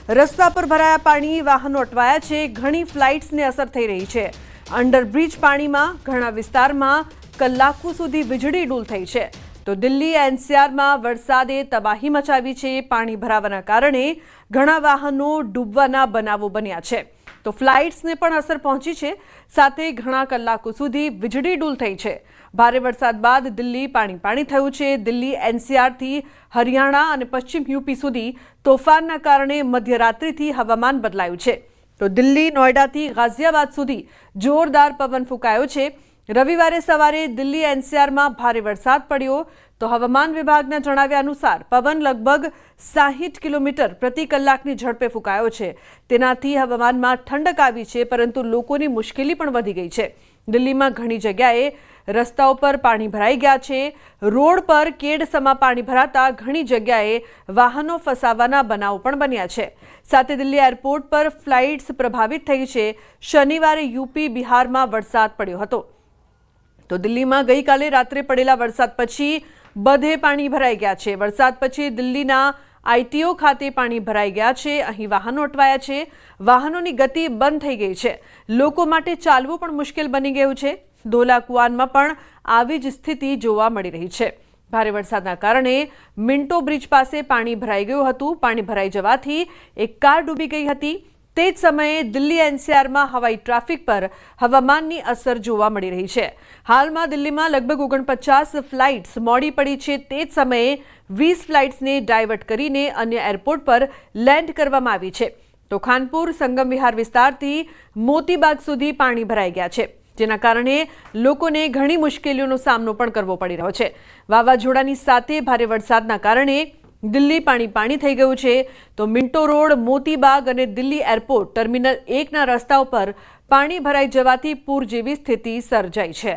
રસ્તા પર ભરાયા પાણી, વાહનો અટવાયા છે, ઘણી ફ્લાઇટ્સને અસર થઈ રહી છે। અંડરબ્રિજ પાણીમાં, ઘણા વિસ્તારમાં કલાકો સુધી વીજળી ડૂલ થઈ છે। તો દિલ્હી એનસીઆરમાં વરસાદે તબાહી મચાવી છે। પાણી ભરાવાના કારણે ઘણા વાહનો ડૂબવાના બનાવો બન્યા છે। તો ફ્લાઇટ્સને પણ અસર પહોંચી છે, સાથે ઘણા કલાકો સુધી વીજળી ડૂલ થઈ છે। ભારે વરસાદ બાદ દિલ્હી પાણી થયું છે। દિલ્હી એનસીઆરથી હરિયાણા અને પશ્ચિમ યુપી સુધી તોફાનના કારણે મધ્યરાત્રિથી હવામાન બદલાયું છે। તો દિલ્હી નોઈડાથી ગાઝિયાબાદ સુધી જોરદાર પવન ફૂંકાયો છે। રવિવારે સવારે દિલ્હી એનસીઆરમાં ભારે વરસાદ પડ્યો। તો હવામાન વિભાગના જણાવ્યા અનુસાર પવન લગભગ 60 કિલોમીટર પ્રતિ કલાકની ઝડપે ફૂંકાયો છે। તેનાથી હવામાનમાં ઠંડક આવી છે, પરંતુ લોકોની મુશ્કેલી પણ વધી ગઈ છે। દિલ્હીમાં ઘણી જગ્યાએ રસ્તાઓ પર પાણી ભરાઈ ગયા છે। રોડ પર કેડસમા પાણી ભરાતા ઘણી જગ્યાએ વાહનો ફસાવાના બનાવો પણ બન્યા છે। સાથે દિલ્હી એરપોર્ટ પર ફ્લાઇટ્સ પ્રભાવિત થઈ છે। શનિવારે યુપી, બિહારમાં વરસાદ પડ્યો હતો। તો દિલ્હીમાં ગઈકાલે રાત્રે પડેલા વરસાદ પછી બધે પાણી ભરાઈ ગયા છે। વરસાદ પછી દિલ્હીના આઈટીઓ ખાતે પાણી ભરાઈ ગયા છે। અહીં વાહનો અટવાયા છે, વાહનોની ગતિ બંધ થઈ ગઈ છે। લોકો માટે ચાલવું પણ મુશ્કેલ બની ગયું છે। ધોલા કુઆનમાં પણ આવી જ સ્થિતિ જોવા મળી રહી છે। ભારે વરસાદના કારણે મિન્ટો બ્રિજ પાસે પાણી ભરાઈ ગયું હતું। પાણી ભરાઈ જવાથી એક કાર ડૂબી ગઈ હતી। તે જ સમયે દિલ્હી એનસીઆરમાં હવાઈ ટ્રાફિક પર હવામાનની અસર જોવા મળી રહી છે। હાલમાં દિલ્હીમાં લગભગ 49 ફ્લાઇટ્સ મોડી પડી છે। તે જ સમયે 20 ફ્લાઇટ્સને ડાયવર્ટ કરીને અન્ય એરપોર્ટ પર લેન્ડ કરવામાં આવી છે। તો ખાનપુર સંગમ વિહાર વિસ્તારથી મોતીબાગ સુધી પાણી ભરાઈ ગયા છે, જેના કારણે લોકોને ઘણી મુશ્કેલીઓનો સામનો પણ કરવો પડી રહ્યો છે। વાવાઝોડાની સાથે ભારે વરસાદના કારણે દિલ્હી પાણી થઈ ગયું છે। તો મિન્ટો રોડ, મોતીબાગ અને દિલ્હી એરપોર્ટ ટર્મિનલ 1ના રસ્તાઓ પર પાણી ભરાઈ જવાથી પૂર જેવી સ્થિતિ સર્જાઈ છે।